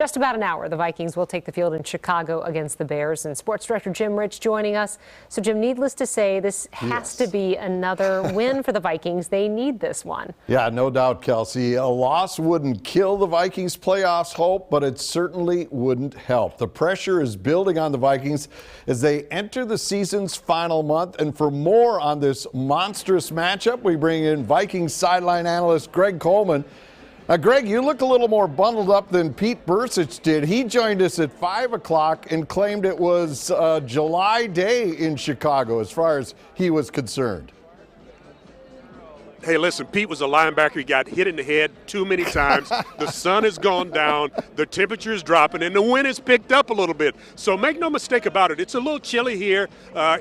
Just about an hour, the Vikings will take the field in Chicago against the Bears, and Sports Director Jim Rich joining us. So, Jim, needless to say, this has to be another win for the Vikings. They need this one. Yeah, no doubt, Kelsey. A loss wouldn't kill the Vikings' playoffs hope, but it certainly wouldn't help. The pressure is building on the Vikings as they enter the season's final month. And for more on this monstrous matchup, we bring in Vikings sideline analyst Greg Coleman. Greg, you look a little more bundled up than Pete Bursich did. He joined us at 5 o'clock and claimed it was July day in Chicago as far as he was concerned. Hey, listen, Pete was a linebacker. He got hit in the head too many times. The sun has gone down, the temperature is dropping, and the wind has picked up a little bit. So make no mistake about it. It's a little chilly here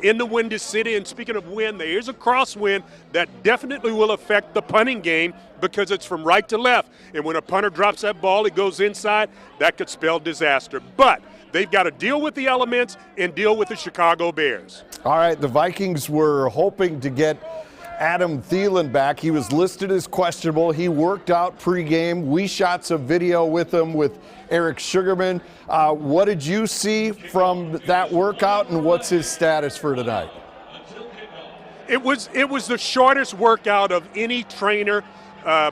in the windy city. And speaking of wind, there is a crosswind that definitely will affect the punting game because it's from right to left. And when a punter drops that ball, it goes inside. That could spell disaster. But they've got to deal with the elements and deal with the Chicago Bears. All right, the Vikings were hoping to get Adam Thielen back. He was listed as questionable. He worked out pregame. We shot some video with him with Eric Sugarman. What did you see from that workout, and what's his status for tonight? It was the shortest workout of any trainer,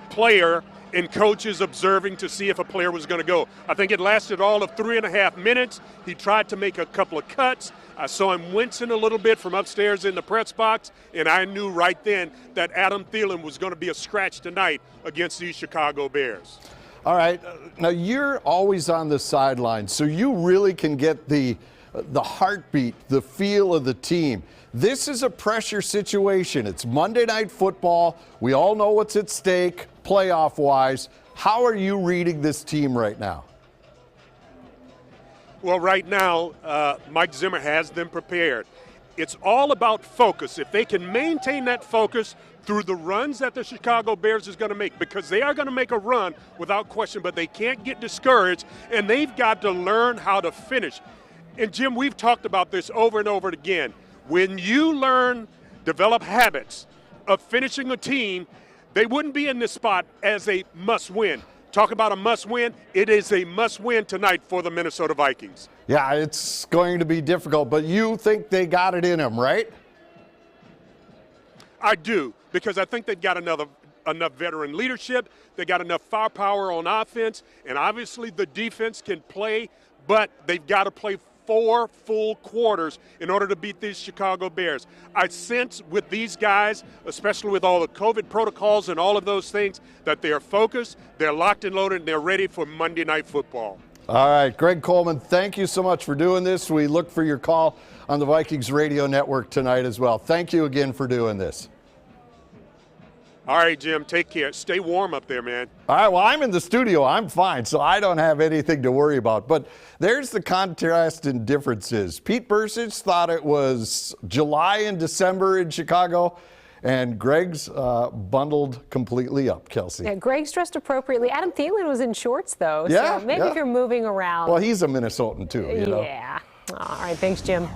player, and coaches observing to see if a player was going to go. I think it lasted all of 3.5 minutes. He tried to make a couple of cuts. I saw him wincing a little bit from upstairs in the press box, and I knew right then that Adam Thielen was going to be a scratch tonight against these Chicago Bears. All right. Now, you're always on the sideline, so you really can get the heartbeat, the feel of the team. This is a pressure situation. It's Monday Night Football. We all know what's at stake playoff-wise. How are you reading this team right now? Well, right now, Mike Zimmer has them prepared. It's all about focus. If they can maintain that focus through the runs that the Chicago Bears is going to make, because they are going to make a run without question, but they can't get discouraged, and they've got to learn how to finish. And, Jim, we've talked about this over and over again. When you develop habits of finishing a team, they wouldn't be in this spot as a must-win. Talk about a must-win. It is a must-win tonight for the Minnesota Vikings. Yeah, it's going to be difficult, but you think they got it in them, right? I do, because I think they've got enough veteran leadership. They got enough firepower on offense, and obviously the defense can play, but they've got to play 4 full quarters in order to beat these Chicago Bears. I sense with these guys, especially with all the COVID protocols and all of those things, that they are focused, they're locked and loaded, and they're ready for Monday Night Football. All right, Greg Coleman, thank you so much for doing this. We look for your call on the Vikings radio network tonight as well. Thank you again for doing this. All right, Jim, take care. Stay warm up there, man. All right, well, I'm in the studio. I'm fine, so I don't have anything to worry about. But there's the contrast in differences. Pete Bursich thought it was July and December in Chicago, and Greg's bundled completely up, Kelsey. Yeah, Greg's dressed appropriately. Adam Thielen was in shorts, though, yeah, so maybe if you're moving around. Well, he's a Minnesotan, too, you know. Yeah. All right, thanks, Jim.